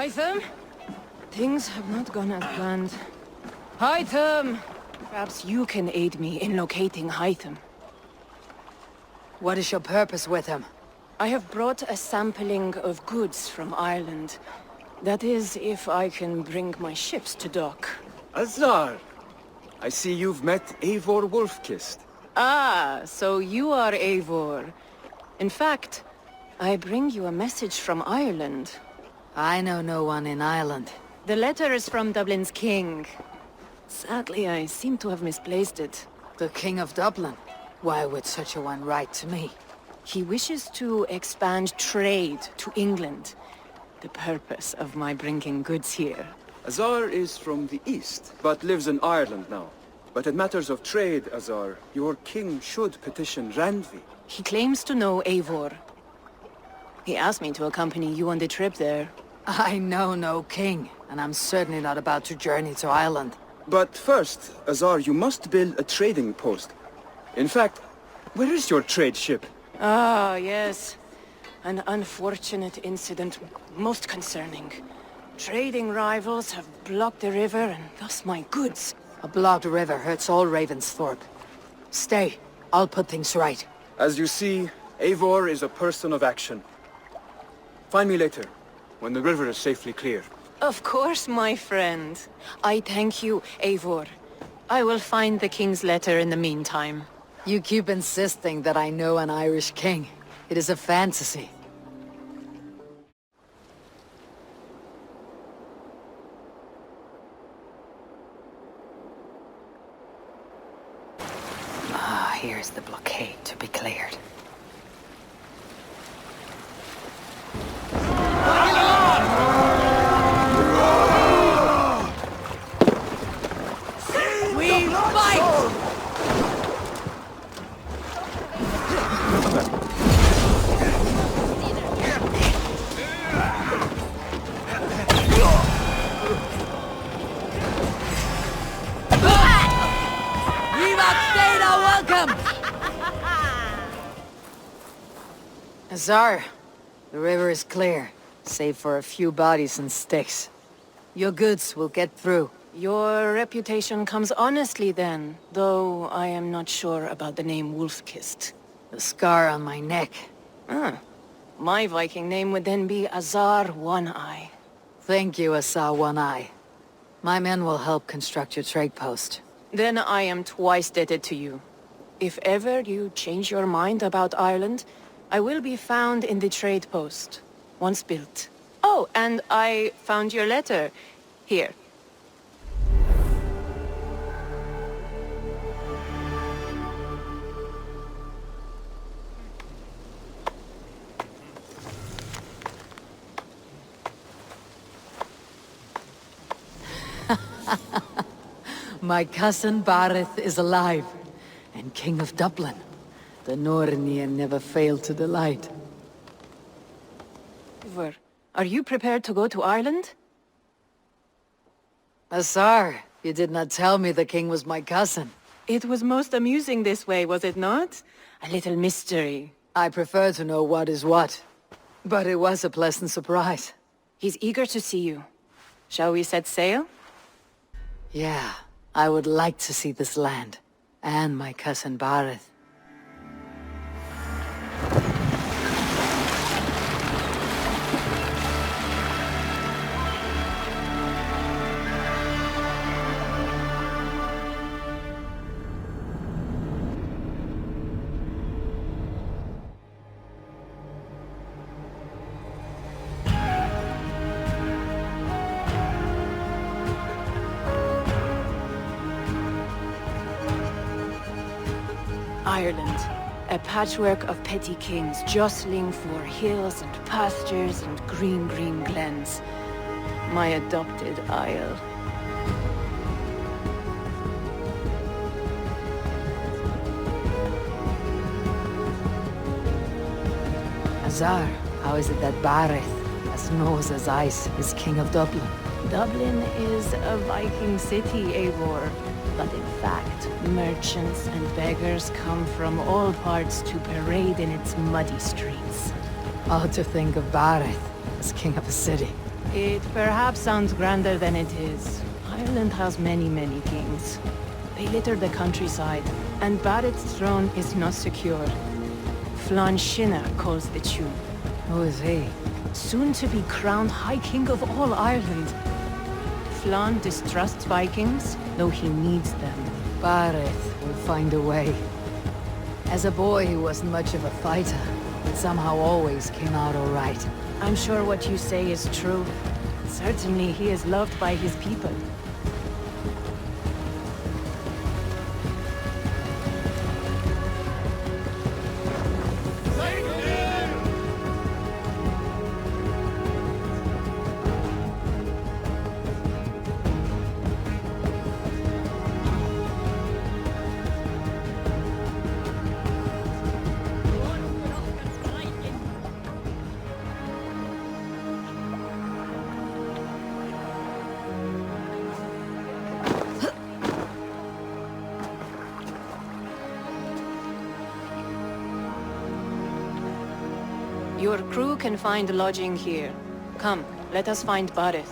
Hytham? Things have not gone as planned. Hytham! Perhaps you can aid me in locating Hytham. What is your purpose with him? I have brought a sampling of goods from Ireland. That is, if I can bring my ships to dock. Azar! I see you've met Eivor Wolfkist. Ah, so you are Eivor. In fact, I bring you a message from Ireland. I know no one in Ireland. The letter is from Dublin's king. Sadly, I seem to have misplaced it. The King of Dublin? Why would such a one write to me? He wishes to expand trade to England. The purpose of my bringing goods here. Azar is from the east, but lives in Ireland now. But in matters of trade, Azar, your king should petition Anvil. He claims to know Eivor. He asked me to accompany you on the trip there. I know no king, and I'm certainly not about to journey to Ireland. But first, Azar, you must build a trading post. In fact, where is your trade ship? Ah, yes. An unfortunate incident, most concerning. Trading rivals have blocked the river, and thus my goods. A blocked river hurts all Ravensthorpe. Stay, I'll put things right. As you see, Eivor is a person of action. Find me later, when the river is safely clear. Of course, my friend. I thank you, Eivor. I will find the king's letter in the meantime. You keep insisting that I know an Irish king. It is a fantasy. Ah, here's the blockade to be cleared. We fight! Azar, the river is clear, save for a few bodies and sticks. Your goods will get through. Your reputation comes honestly then, though I am not sure about the name Wolfkist. The scar on my neck. Ah, my Viking name would then be Azar One-Eye. Thank you, Azar One-Eye. My men will help construct your trade post. Then I am twice indebted to you. If ever you change your mind about Ireland, I will be found in the trade post, once built. Oh, and I found your letter. Here. My cousin Bareth is alive, and King of Dublin. The Nornir never failed to delight. Are you prepared to go to Ireland? Azar, you did not tell me the king was my cousin. It was most amusing this way, was it not? A little mystery. I prefer to know what is what. But it was a pleasant surprise. He's eager to see you. Shall we set sail? Yeah, I would like to see this land. And my cousin Bareth. Ireland, a patchwork of petty kings jostling for hills and pastures and green glens. My adopted isle. Azar, how is it that Bareth, as nose as ice, is king of Dublin? Dublin is a Viking city, Eivor. But in fact, merchants and beggars come from all parts to parade in its muddy streets. Oh, to think of Bareth as king of a city. It perhaps sounds grander than it is. Ireland has many, many kings. They litter the countryside, and Barrett's throne is not secure. Flann Sinna calls the tune. Who is he? Soon to be crowned High King of all Ireland. Flann distrusts Vikings, though he needs them. Barrett will find a way. As a boy, he wasn't much of a fighter, but somehow always came out all right. I'm sure what you say is true. Certainly he is loved by his people. Your crew can find lodging here. Come, let us find Barrett.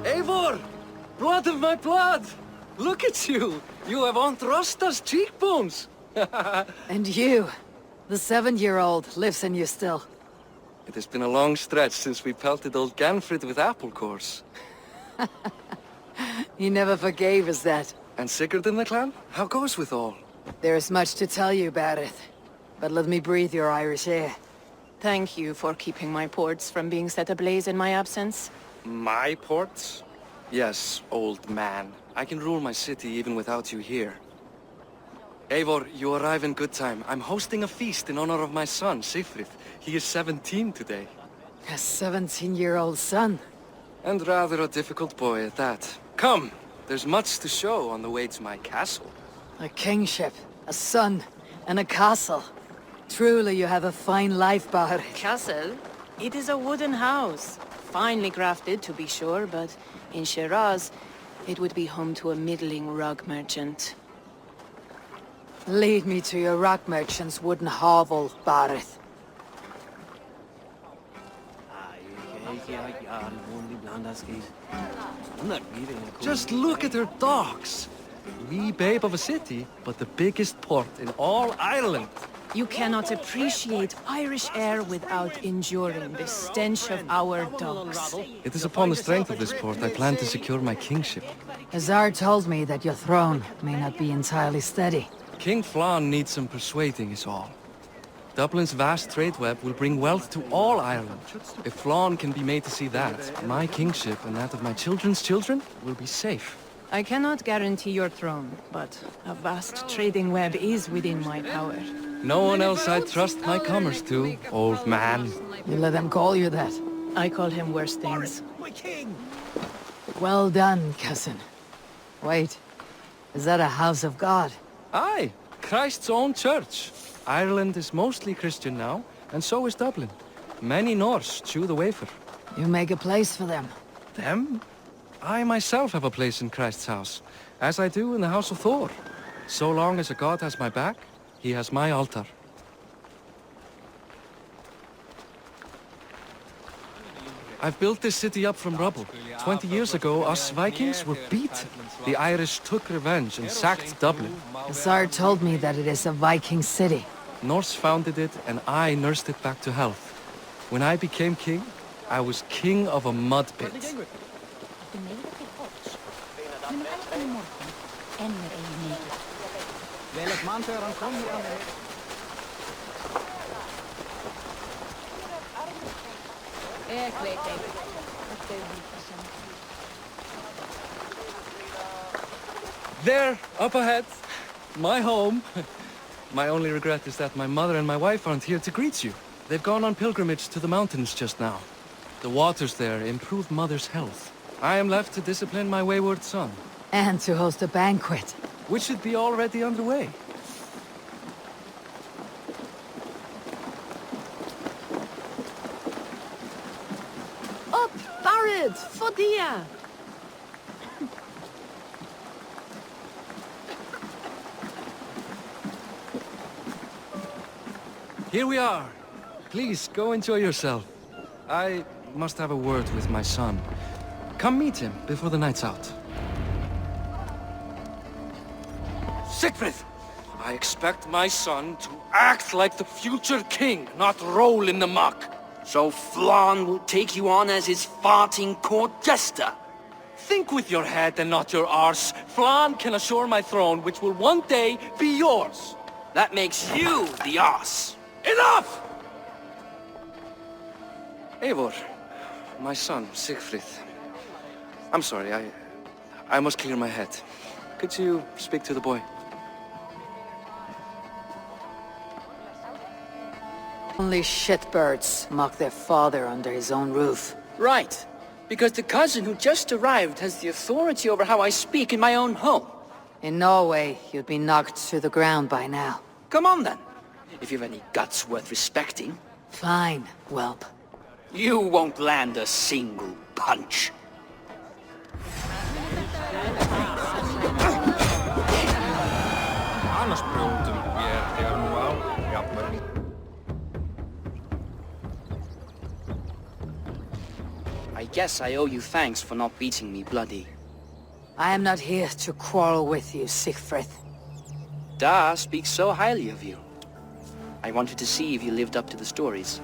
Eivor! Blood of my blood! Look at you! You have Aunt Rosta's cheekbones! And you, the 7-year-old, lives in you still. It has been a long stretch since we pelted old Ganfrid with apple cores. He never forgave us that. And Sigurd in the clan? How goes with all? There is much to tell you, Barrett. But let me breathe your Irish air. Thank you for keeping my ports from being set ablaze in my absence. My ports? Yes, old man. I can rule my city even without you here. Eivor, you arrive in good time. I'm hosting a feast in honor of my son, Sigfrid. He is 17 today. A 17-year-old son. And rather a difficult boy at that. Come! There's much to show on the way to my castle. A kingship, a son, and a castle. Truly you have a fine life, Barrett. Castle? It is a wooden house. Finely crafted, to be sure, but in Shiraz, it would be home to a middling rug merchant. Lead me to your rock merchant's wooden hovel, Barrett. Just look at her docks! Wee babe of a city, but the biggest port in all Ireland. You cannot appreciate Irish air without enduring the stench of our docks. It is upon the strength of this port I plan to secure my kingship. Azar told me that your throne may not be entirely steady. King Flann needs some persuading is all. Dublin's vast trade web will bring wealth to all Ireland. If Flann can be made to see that, my kingship and that of my children's children will be safe. I cannot guarantee your throne, but a vast trading web is within my power. No one else I'd trust my commerce to, old man. You let them call you that. I call him worse things. Well done, cousin. Wait, is that a house of God? Aye, Christ's own church. Ireland is mostly Christian now, and so is Dublin. Many Norse chew the wafer. You make a place for them. Them? I myself have a place in Christ's house, as I do in the House of Thor. So long as a god has my back, he has my altar. I've built this city up from rubble. 20 years ago, us Vikings were beaten. The Irish took revenge and sacked Dublin. Azar told me that it is a Viking city. Norse founded it, and I nursed it back to health. When I became king, I was king of a mud pit. There, up ahead, my home. My only regret is that my mother and my wife aren't here to greet you. They've gone on pilgrimage to the mountains just now. The waters there improve mother's health. I am left to discipline my wayward son. And to host a banquet. Which should be already underway. Up, Barrett! good. Fodilla. Here we are. Please, go enjoy yourself. I must have a word with my son. Come meet him before the night's out. Siegfried! I expect my son to act like the future king, not roll in the muck. So Flan will take you on as his farting court jester? Think with your head and not your arse. Flan can assure my throne, which will one day be yours. That makes you the arse. Enough! Eivor, my son, Siegfried. I'm sorry, I must clear my head. Could you speak to the boy? Only shitbirds mock their father under his own roof. Right. Because the cousin who just arrived has the authority over how I speak in my own home. In Norway, you'd be knocked to the ground by now. Come on then. If you've any guts worth respecting. Fine, whelp. You won't land a single punch. I guess I owe you thanks for not beating me bloody. I am not here to quarrel with you, Siegfried. Da speaks so highly of you. I wanted to see if you lived up to the stories.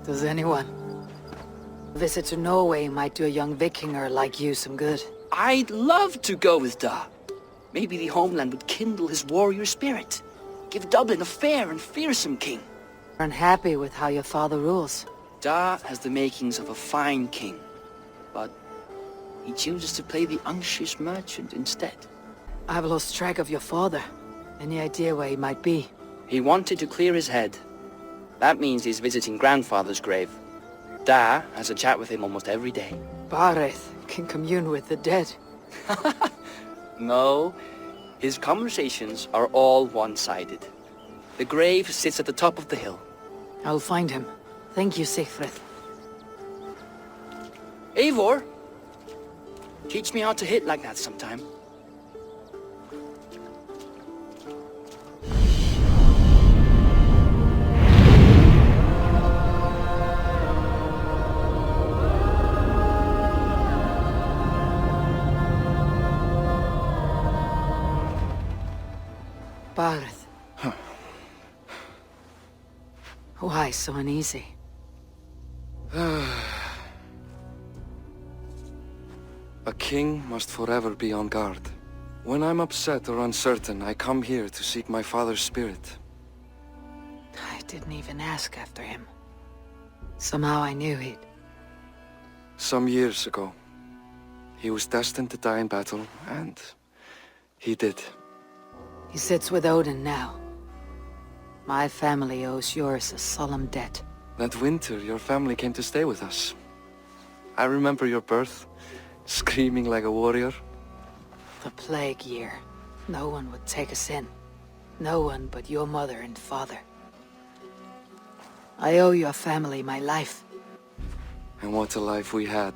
Does anyone? A visit to Norway might do a young Vikinger like you some good. I'd love to go with Da. Maybe the homeland would kindle his warrior spirit. Give Dublin a fair and fearsome king. You're unhappy with how your father rules. Da has the makings of a fine king, but he chooses to play the unctuous merchant instead. I've lost track of your father. Any idea where he might be? He wanted to clear his head. That means he's visiting grandfather's grave. Da has a chat with him almost every day. Bareth can commune with the dead. No, his conversations are all one-sided. The grave sits at the top of the hill. I'll find him. Thank you, Siegfried. Eivor! Teach me how to hit like that sometime. Bareth. Why so uneasy? A king must forever be on guard. When I'm upset or uncertain, I come here to seek my father's spirit. I didn't even ask after him. Somehow I knew he'd... Some years ago, he was destined to die in battle, and he did. He sits with Odin now. My family owes yours a solemn debt. That winter, your family came to stay with us. I remember your birth, screaming like a warrior. The plague year. No one would take us in. No one but your mother and father. I owe your family my life. And what a life we had.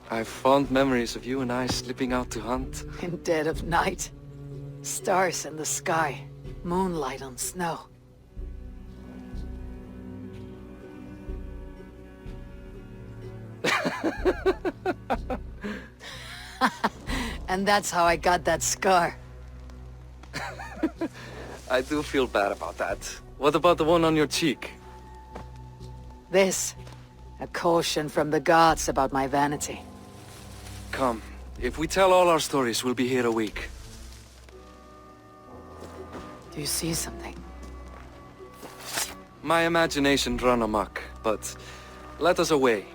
I've fond memories of you and I slipping out to hunt. In dead of night. Stars in the sky. Moonlight on snow. And that's how I got that scar. I do feel bad about that. What about the one on your cheek? This. A caution from the gods about my vanity. Come, if we tell all our stories, we'll be here a week. Do you see something? My imagination run amok, but let us away.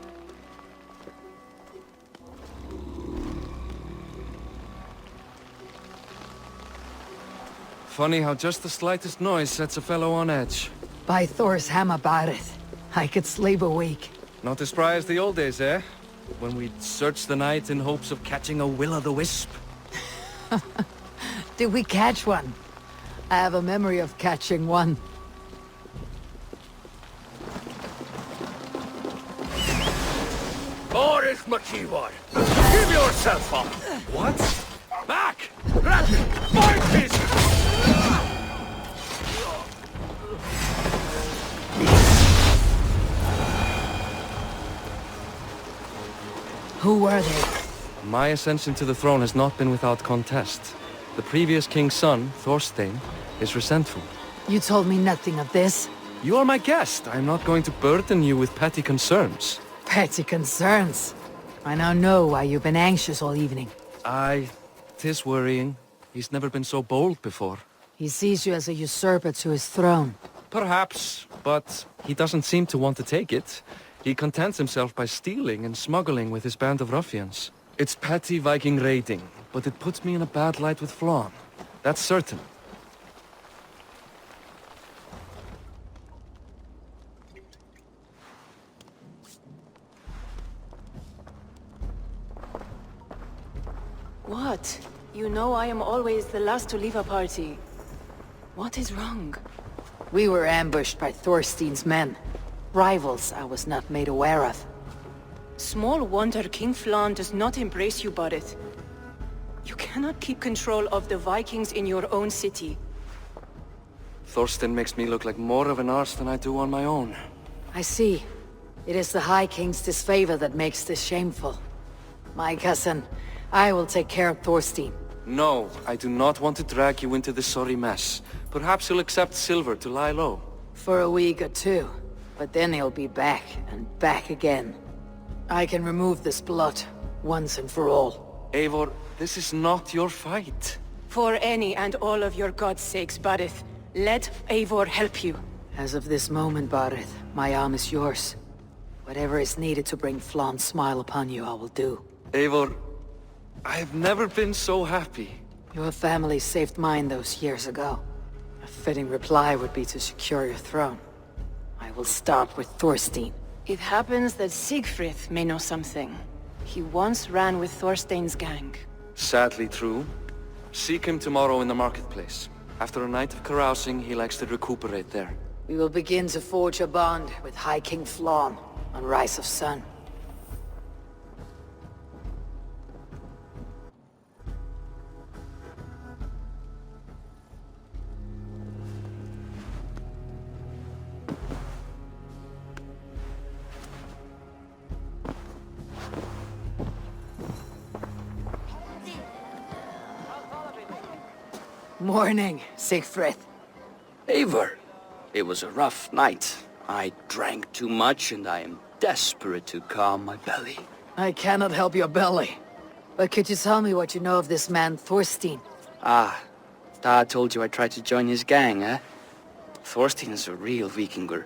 Funny how just the slightest noise sets a fellow on edge. By Thor's hammer, Bareth. I could sleep a week. Not as spry as the old days, eh? When we'd search the night in hopes of catching a will-o'-the-wisp. Did we catch one? I have a memory of catching one. Boris Machivar, give yourself up! What? Back! Rapid! Fight this! Who were they? My ascension to the throne has not been without contest. The previous king's son, Thorstein, is resentful. You told me nothing of this. You are my guest. I am not going to burden you with petty concerns. Petty concerns. I now know why you've been anxious all evening. Aye, 'tis worrying. He's never been so bold before. He sees you as a usurper to his throne. Perhaps, but he doesn't seem to want to take it. He contents himself by stealing and smuggling with his band of ruffians. It's petty Viking raiding, but it puts me in a bad light with Flann. That's certain. What? You know I am always the last to leave a party. What is wrong? We were ambushed by Thorstein's men. Rivals I was not made aware of. Small wonder King Flann does not embrace you, Borith. You cannot keep control of the Vikings in your own city. Thorstein makes me look like more of an arse than I do on my own. I see. It is the High King's disfavor that makes this shameful. My cousin, I will take care of Thorstein. No, I do not want to drag you into this sorry mess. Perhaps he'll accept silver to lie low. For a week or two. But then he'll be back, and back again. I can remove this blot, once and for all. Eivor, this is not your fight. For any and all of your gods' sakes, Borith, let Eivor help you. As of this moment, Barith, my arm is yours. Whatever is needed to bring Flann's smile upon you, I will do. Eivor, I have never been so happy. Your family saved mine those years ago. A fitting reply would be to secure your throne. I will start with Thorstein. It happens that Siegfried may know something. He once ran with Thorstein's gang. Sadly true. Seek him tomorrow in the marketplace. After a night of carousing, he likes to recuperate there. We will begin to forge a bond with High King Flann on Rise of Sun. Morning, Siegfried. Eivor, it was a rough night. I drank too much and I am desperate to calm my belly. I cannot help your belly. But could you tell me what you know of this man, Thorstein? Ah, Dad told you I tried to join his gang, eh? Thorstein is a real Vikinger.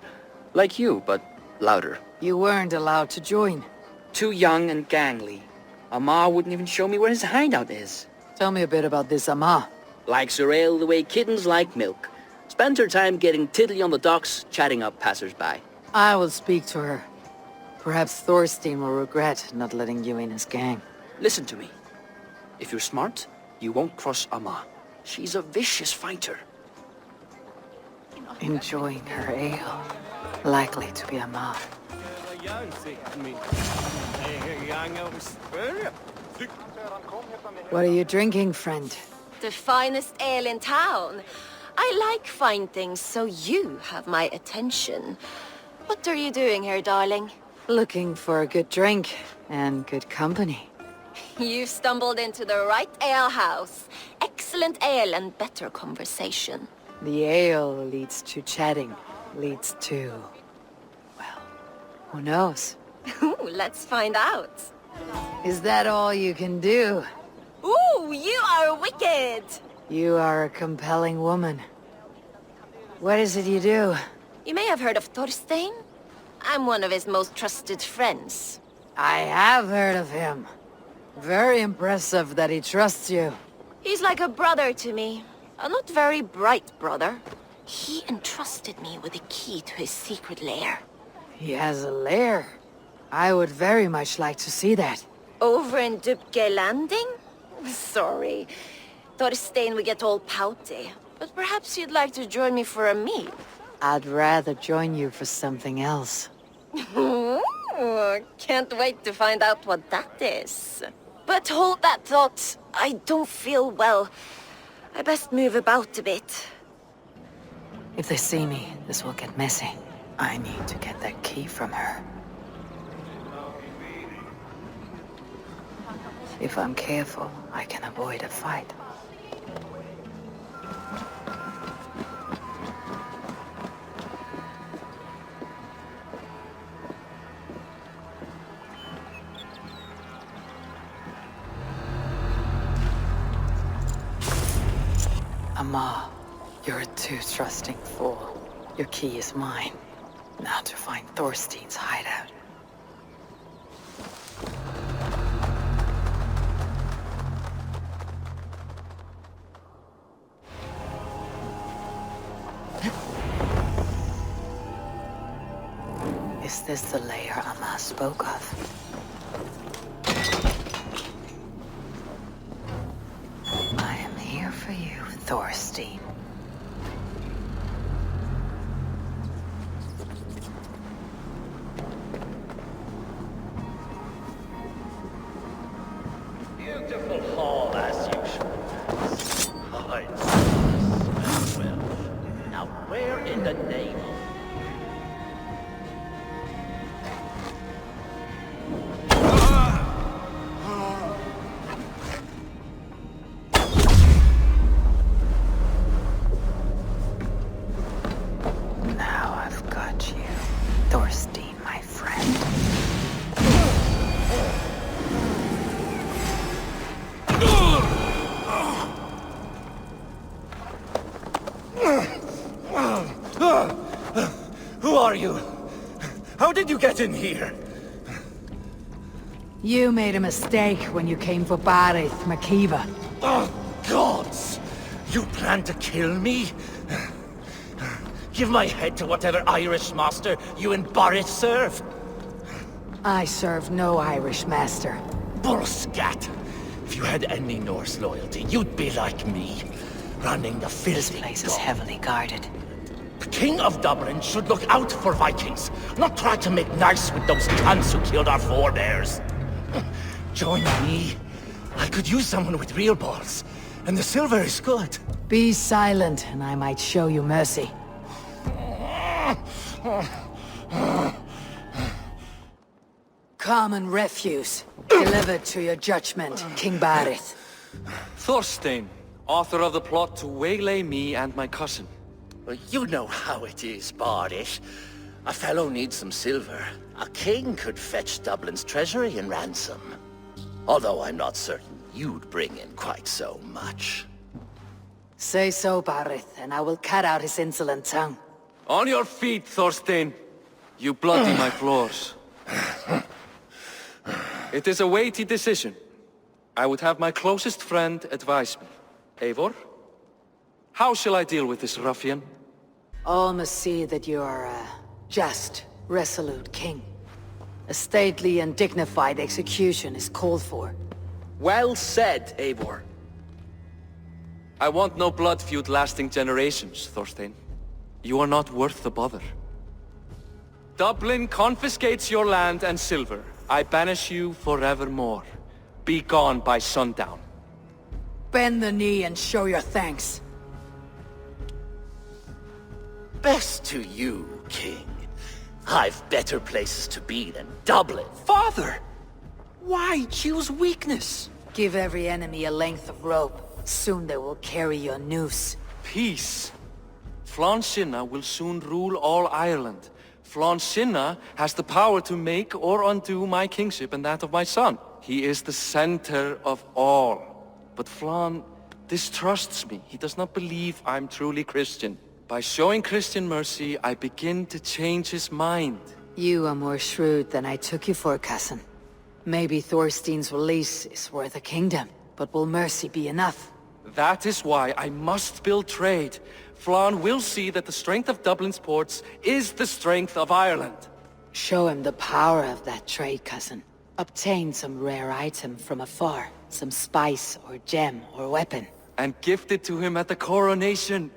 Like you, but louder. You weren't allowed to join. Too young and gangly. Amar wouldn't even show me where his hideout is. Tell me a bit about this Amar. Likes her ale the way kittens like milk. Spends her time getting tiddly on the docks, chatting up passers-by. I will speak to her. Perhaps Thorstein will regret not letting you in his gang. Listen to me. If you're smart, you won't cross Amma. She's a vicious fighter. Enjoying her ale. Likely to be Amar. What are you drinking, friend? The finest ale in town. I like fine things, so you have my attention. What are you doing here, darling? Looking for a good drink and good company. You've stumbled into the right ale house. Excellent ale and better conversation. The ale leads to chatting, leads to... well, who knows? Ooh, let's find out. Is that all you can do? Ooh, you are wicked! You are a compelling woman. What is it you do? You may have heard of Thorstein. I'm one of his most trusted friends. I have heard of him. Very impressive that he trusts you. He's like a brother to me. A not very bright brother. He entrusted me with the key to his secret lair. He has a lair. I would very much like to see that. Over in Dubke Landing? Sorry. Thorstein would get all pouty. But perhaps you'd like to join me for a meal. I'd rather join you for something else. Oh, can't wait to find out what that is. But hold that thought. I don't feel well. I best move about a bit. If they see me, this will get messy. I need to get that key from her. If I'm careful, I can avoid a fight. Ama, you're a too trusting fool. Your key is mine. Now to find Thorstein's hideout. Is this the lair Ama spoke of? I am here for you, Thorstein. Beautiful hall as usual. I smell well. Now where in the name of... Now I've got you, Thorstein, my friend. Who are you? How did you get in here? You made a mistake when you came for Barith, Makiva. Oh, gods! You plan to kill me? Give my head to whatever Irish master you and Barith serve. I serve no Irish master. Bullscat! If you had any Norse loyalty, you'd be like me, running the filthy... This place is heavily guarded. The King of Dublin should look out for Vikings, not try to make nice with those cunts who killed our forebears. Join me. I could use someone with real balls, and the silver is good. Be silent, and I might show you mercy. Common refuse. Delivered to your judgment, King Barith. Thorstein, author of the plot to waylay me and my cousin. Well, you know how it is, Bardish. A fellow needs some silver. A king could fetch Dublin's treasury in ransom. Although I'm not certain you'd bring in quite so much. Say so, Barith, and I will cut out his insolent tongue. On your feet, Thorstein. You bloody my floors. It is a weighty decision. I would have my closest friend advise me. Eivor? How shall I deal with this ruffian? All must see that you are a just, resolute king. A stately and dignified execution is called for. Well said, Eivor. I want no blood feud lasting generations, Thorstein. You are not worth the bother. Dublin confiscates your land and silver. I banish you forevermore. Be gone by sundown. Bend the knee and show your thanks. Best to you, King. I've better places to be than Dublin. Father! Why choose weakness? Give every enemy a length of rope. Soon they will carry your noose. Peace. Flann Sinna will soon rule all Ireland. Flann Sinna has the power to make or undo my kingship and that of my son. He is the center of all. But Flann distrusts me. He does not believe I'm truly Christian. By showing Christian mercy, I begin to change his mind. You are more shrewd than I took you for, cousin. Maybe Thorstein's release is worth a kingdom, but will mercy be enough? That is why I must build trade. Flann will see that the strength of Dublin's ports is the strength of Ireland. Show him the power of that trade, cousin. Obtain some rare item from afar. Some spice or gem or weapon. And gift it to him at the coronation.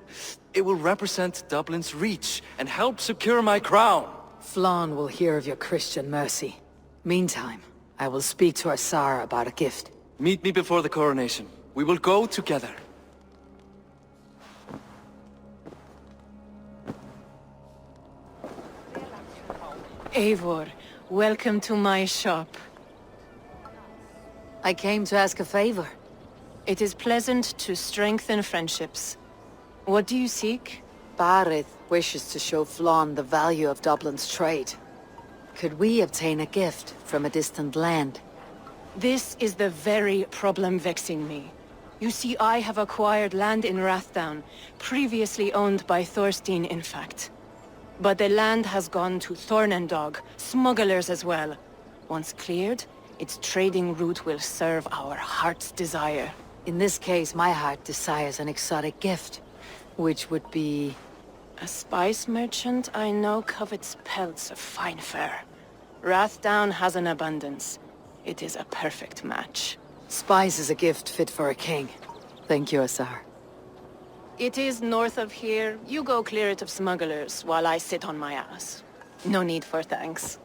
It will represent Dublin's reach and help secure my crown. Flann will hear of your Christian mercy. Meantime, I will speak to Asar about a gift. Meet me before the coronation. We will go together. Eivor, welcome to my shop. I came to ask a favor. It is pleasant to strengthen friendships. What do you seek? Barith wishes to show Flann the value of Dublin's trade. Could we obtain a gift from a distant land? This is the very problem vexing me. You see, I have acquired land in Rathdown, previously owned by Thorstein, in fact. But the land has gone to Thornendog, smugglers as well. Once cleared, its trading route will serve our heart's desire. In this case, my heart desires an exotic gift, which would be... A spice merchant I know covets pelts of fine fur. Rathdown has an abundance. It is a perfect match. Spice is a gift fit for a king. Thank you, Asar. It is north of here. You go clear it of smugglers, while I sit on my ass. No need for thanks.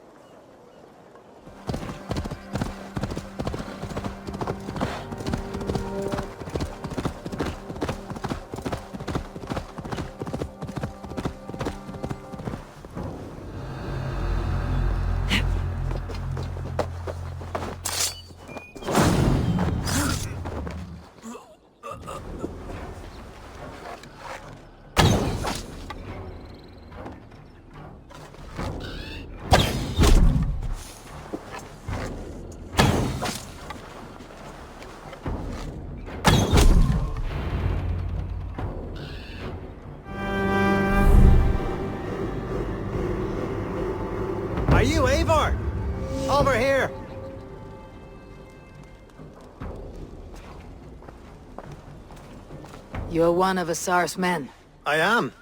Are you Eivor? Over here! You're one of Asar's men. I am.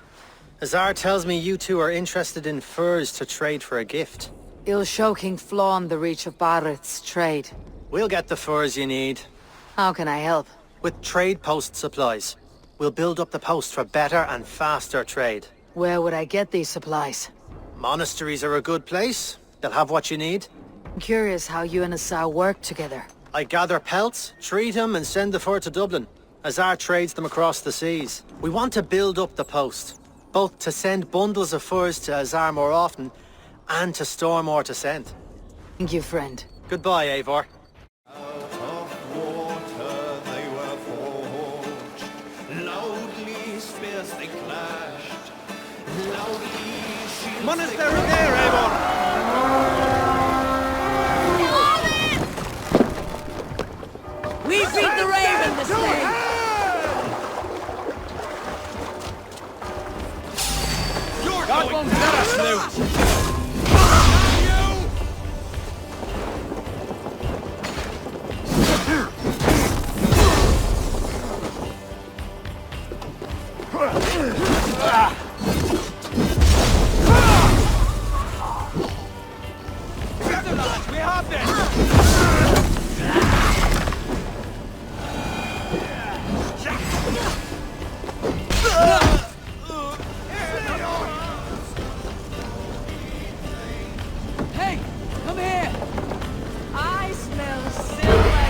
Azar tells me you two are interested in furs to trade for a gift. He'll show King Flann the reach of Barith's trade. We'll get the furs you need. How can I help? With trade post supplies. We'll build up the post for better and faster trade. Where would I get these supplies? Monasteries are a good place. They'll have what you need. I'm curious how you and Asar work together. I gather pelts, treat them, and send the fur to Dublin. Azar trades them across the seas. We want to build up the post, both to send bundles of furs to Azar more often, and to store more to send. Thank you, friend. Goodbye, Eivor. Monastery there, Eivor! We beat the Raven this day! God won't let us loot! We have this! Hey, come here! I smell silver.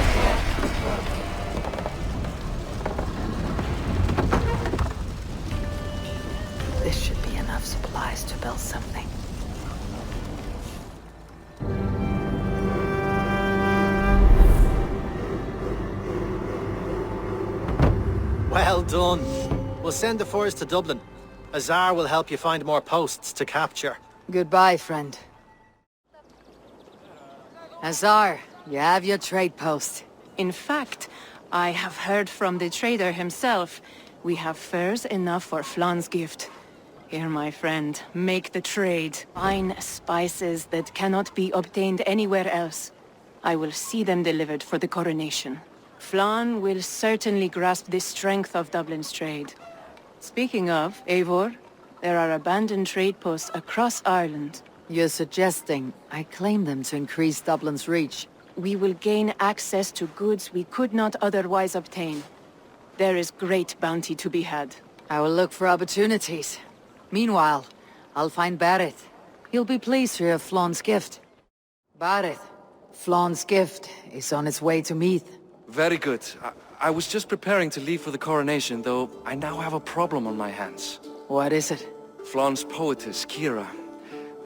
This should be enough supplies to build something. Well done. We'll send the furs to Dublin. Azar will help you find more posts to capture. Goodbye, friend. Azar, you have your trade post. In fact, I have heard from the trader himself. We have furs enough for Flann's gift. Here, my friend, make the trade. Fine spices that cannot be obtained anywhere else. I will see them delivered for the coronation. Flann will certainly grasp the strength of Dublin's trade. Speaking of, Eivor, there are abandoned trade posts across Ireland. You're suggesting I claim them to increase Dublin's reach. We will gain access to goods we could not otherwise obtain. There is great bounty to be had. I will look for opportunities. Meanwhile, I'll find Barith. He'll be pleased to hear Flawn's gift. Barith, Flawn's gift is on its way to Meath. Very good. I was just preparing to leave for the coronation, though I now have a problem on my hands. What is it? Flawn's poetess, Kira.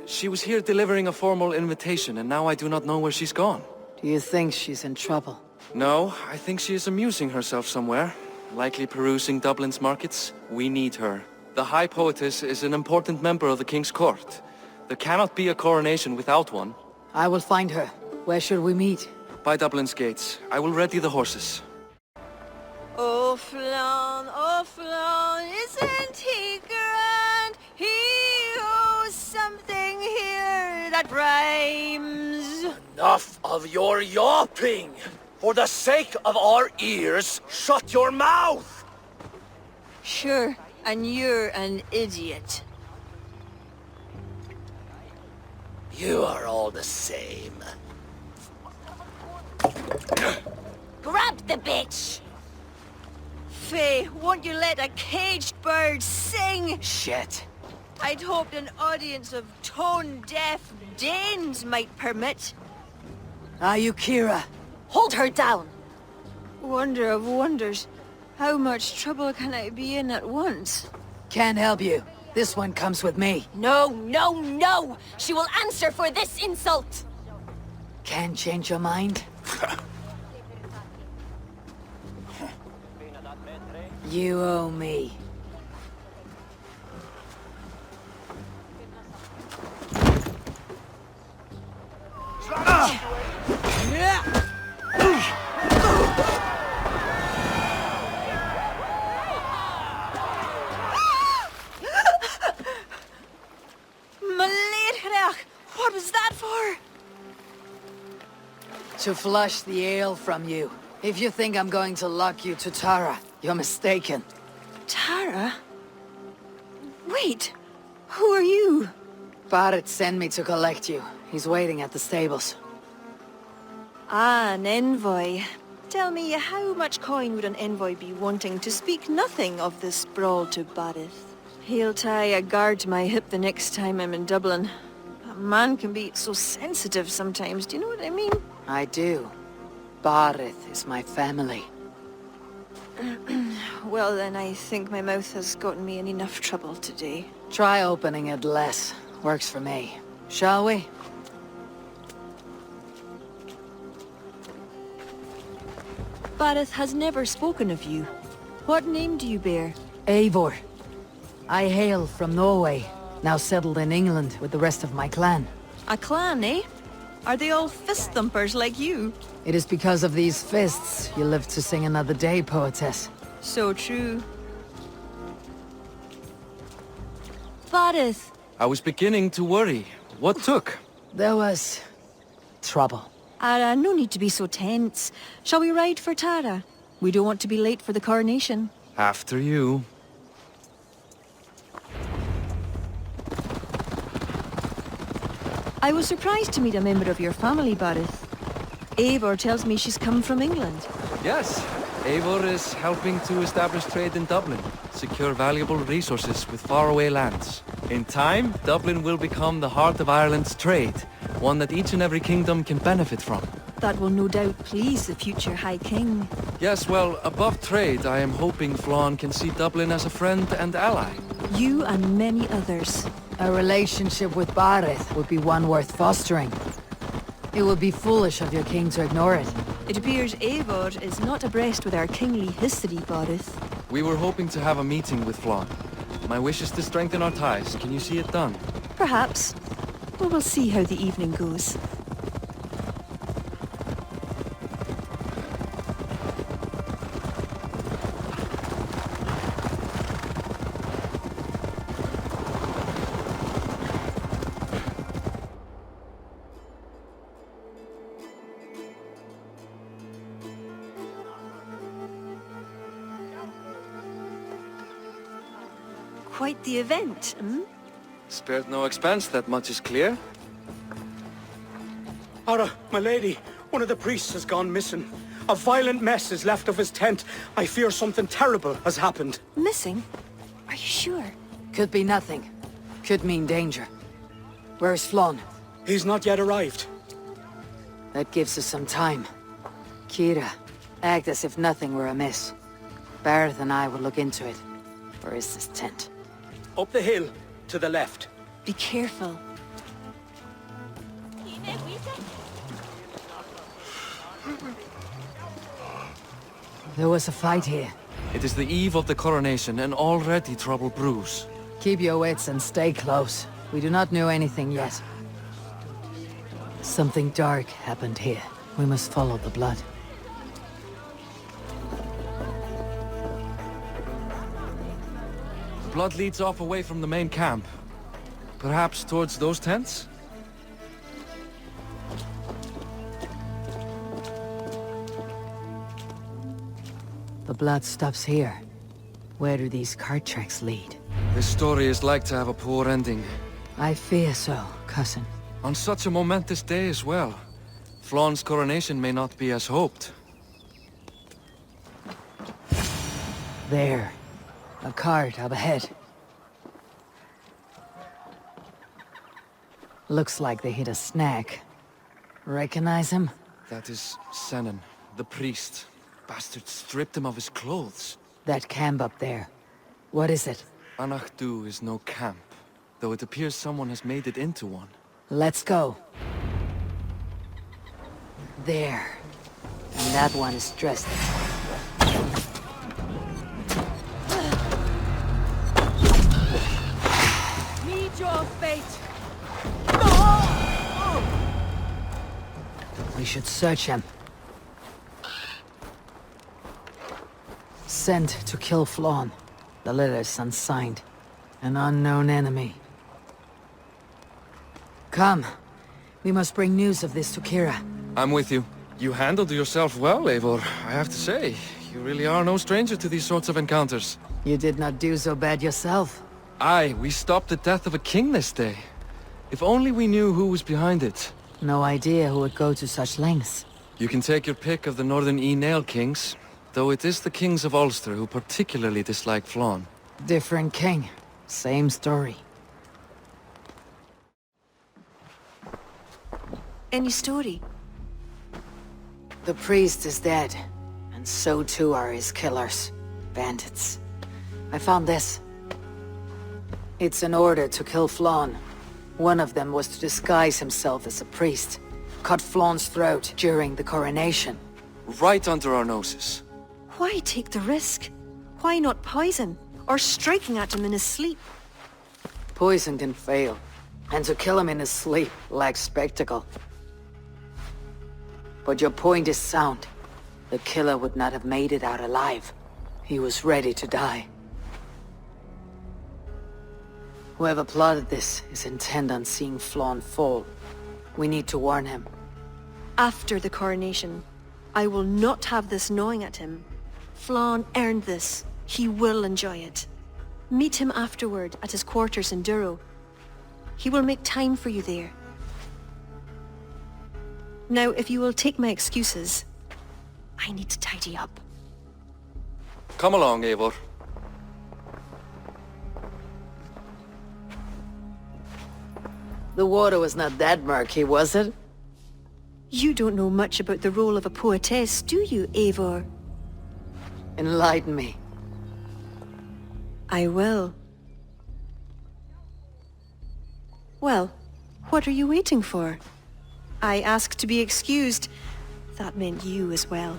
She was here delivering a formal invitation, and now I do not know where she's gone. Do you think she's in trouble? No, I think she is amusing herself somewhere. Likely perusing Dublin's markets. We need her. The High Poetess is an important member of the King's court. There cannot be a coronation without one. I will find her. Where should we meet? By Dublin's gates. I will ready the horses. Oh, Flan, isn't he grand? He owes something here that rhymes. Enough of your yawping! For the sake of our ears, shut your mouth! Sure, and you're an idiot. You are all the same. Grab the bitch! Faye, won't you let a caged bird sing? Shit. I'd hoped an audience of tone-deaf Danes might permit. Are you Kira? Hold her down! Wonder of wonders. How much trouble can I be in at once? Can't help you. This one comes with me. No! She will answer for this insult! Can't change your mind? You owe me. What was that for? To flush the ale from you. If you think I'm going to lock you to Tara, you're mistaken. Tara? Wait, who are you? Barrett sent me to collect you. He's waiting at the stables. Ah, an envoy. Tell me, how much coin would an envoy be wanting, to speak nothing of the sprawl to Barith? He'll tie a guard to my hip the next time I'm in Dublin. A man can be so sensitive sometimes, do you know what I mean? I do. Barith is my family. Well then, I think my mouth has gotten me in enough trouble today. Try opening it less. Works for me. Shall we? Barith has never spoken of you. What name do you bear? Eivor. I hail from Norway, now settled in England with the rest of my clan. A clan, eh? Are they all fist-thumpers like you? It is because of these fists you live to sing another day, poetess. So true. Barith! I was beginning to worry. What took? There was... trouble. No need to be so tense. Shall we ride for Tara? We don't want to be late for the coronation. After you. I was surprised to meet a member of your family, Barith. Eivor tells me she's come from England. Yes, Eivor is helping to establish trade in Dublin, secure valuable resources with faraway lands. In time, Dublin will become the heart of Ireland's trade, one that each and every kingdom can benefit from. That will no doubt please the future High King. Yes, well, above trade, I am hoping Flann can see Dublin as a friend and ally. You and many others. A relationship with Barith would be one worth fostering. It would be foolish of your king to ignore it. It appears Eivor is not abreast with our kingly history, Barith. We were hoping to have a meeting with Flann. My wish is to strengthen our ties. Can you see it done? Perhaps. Well, we'll see how the evening goes. Quite the event, hmm? Spared no expense, that much is clear. Ara, my lady, one of the priests has gone missing. A violent mess is left of his tent. I fear something terrible has happened. Missing? Are you sure? Could be nothing. Could mean danger. Where's Flann? He's not yet arrived. That gives us some time. Kira, act as if nothing were amiss. Barrett and I will look into it. Where is this tent? Up the hill, to the left. Be careful. There was a fight here. It is the eve of the coronation, and already trouble brews. Keep your wits and stay close. We do not know anything yet. Something dark happened here. We must follow the blood. Blood leads off away from the main camp. Perhaps towards those tents? The blood stops here. Where do these cart tracks lead? This story is like to have a poor ending. I fear so, cousin. On such a momentous day as well. Flann's coronation may not be as hoped. There. A cart up ahead. Looks like they hit a snag. Recognize him? That is Senan, the priest. Bastard stripped him of his clothes. That camp up there. What is it? Anachdu is no camp, though it appears someone has made it into one. Let's go. There. And that one is dressed. Meet your fate! We should search him. Sent to kill Flann. The letter's unsigned. An unknown enemy. Come. We must bring news of this to Kira. I'm with you. You handled yourself well, Eivor, I have to say. You really are no stranger to these sorts of encounters. You did not do so bad yourself. Aye, we stopped the death of a king this day. If only we knew who was behind it. No idea who would go to such lengths. You can take your pick of the Northern Nail kings, though it is the kings of Ulster who particularly dislike Flann. Different king. Same story. Any story? The priest is dead, and so too are his killers. Bandits. I found this. It's an order to kill Flann. One of them was to disguise himself as a priest. Cut Flann's throat during the coronation. Right under our noses. Why take the risk? Why not poison? Or striking at him in his sleep? Poison can fail, and to kill him in his sleep lacks spectacle. But your point is sound. The killer would not have made it out alive. He was ready to die. Whoever plotted this is intent on seeing Flann fall. We need to warn him. After the coronation, I will not have this gnawing at him. Flann earned this. He will enjoy it. Meet him afterward at his quarters in Duro. He will make time for you there. Now, if you will take my excuses, I need to tidy up. Come along, Eivor. The water was not that murky, was it? You don't know much about the role of a poetess, do you, Eivor? Enlighten me. I will. Well, what are you waiting for? I asked to be excused. That meant you as well.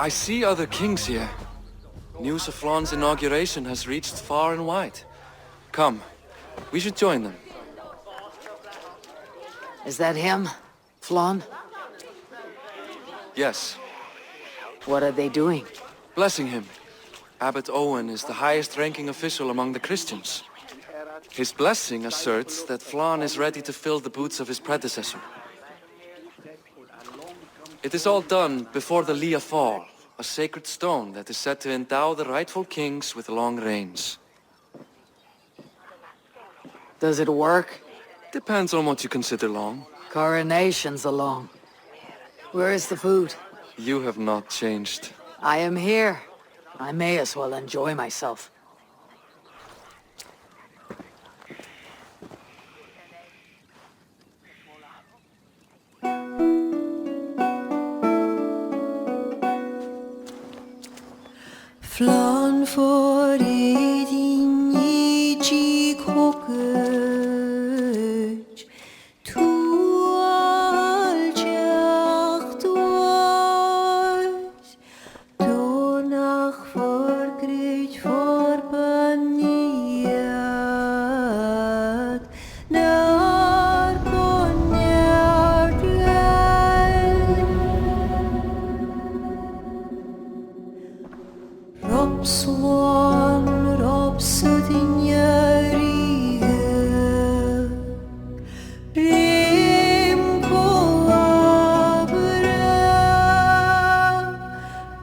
I see other kings here. News of Flann's inauguration has reached far and wide. Come, we should join them. Is that him? Flann? Yes, What are they doing? blessing him. Abbot Owen is the highest-ranking official among the Christians. His blessing asserts that Flann is ready to fill the boots of his predecessor. It is all done before the Lia Fall, a sacred stone that is said to endow the rightful kings with long reigns. Does it work? Depends on what you consider long. Coronation's along. Where is the food? You have not changed. I am here. I may as well enjoy myself. Flan for din I chi kokej tu aljacht was donach for greit for baniat nar konjart Robswan, Robsudinjariga Rim koabra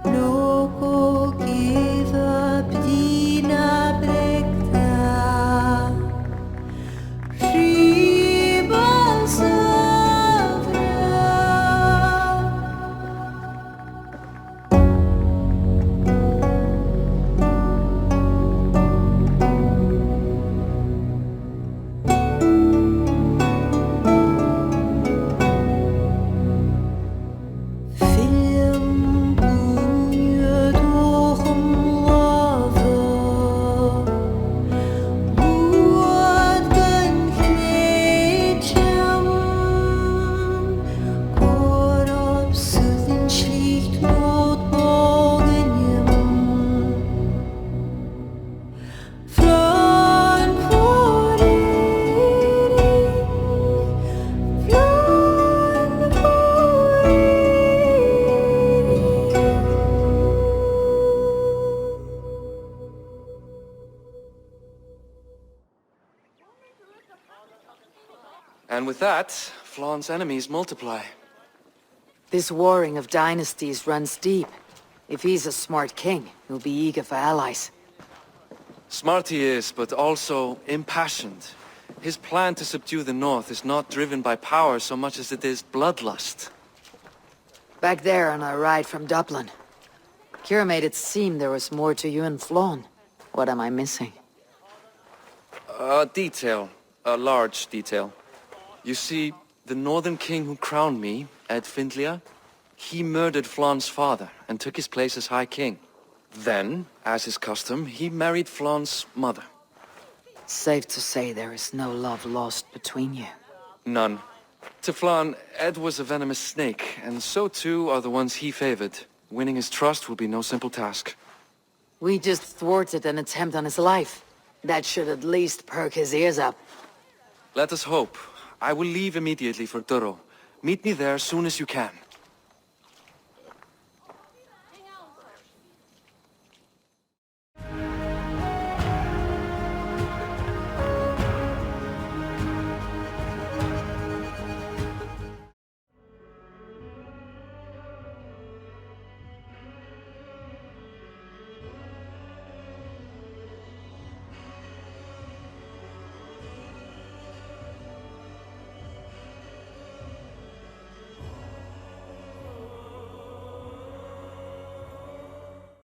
Noko giva bdina brekta Riba savra Film bunje doch lava Luad gan knetjam Korop sudden schlicht not bogenjem Flan for Flan for And with that, Flaun's enemies multiply. This warring of dynasties runs deep. If he's a smart king, he'll be eager for allies. Smart he is, but also impassioned. His plan to subdue the north is not driven by power so much as it is bloodlust. Back there on our ride from Dublin, Kira made it seem there was more to you and Flaun. What am I missing? A detail. A large detail. You see, the northern king who crowned me, Ed Findlia, he murdered Flaun's father and took his place as High King. Then, as is custom, he married Flaun's mother. Safe to say there is no love lost between you. None. To Flaun, Ed was a venomous snake, and so too are the ones he favored. Winning his trust will be no simple task. We just thwarted an attempt on his life. That should at least perk his ears up. Let us hope. I will leave immediately for Duro. Meet me there as soon as you can.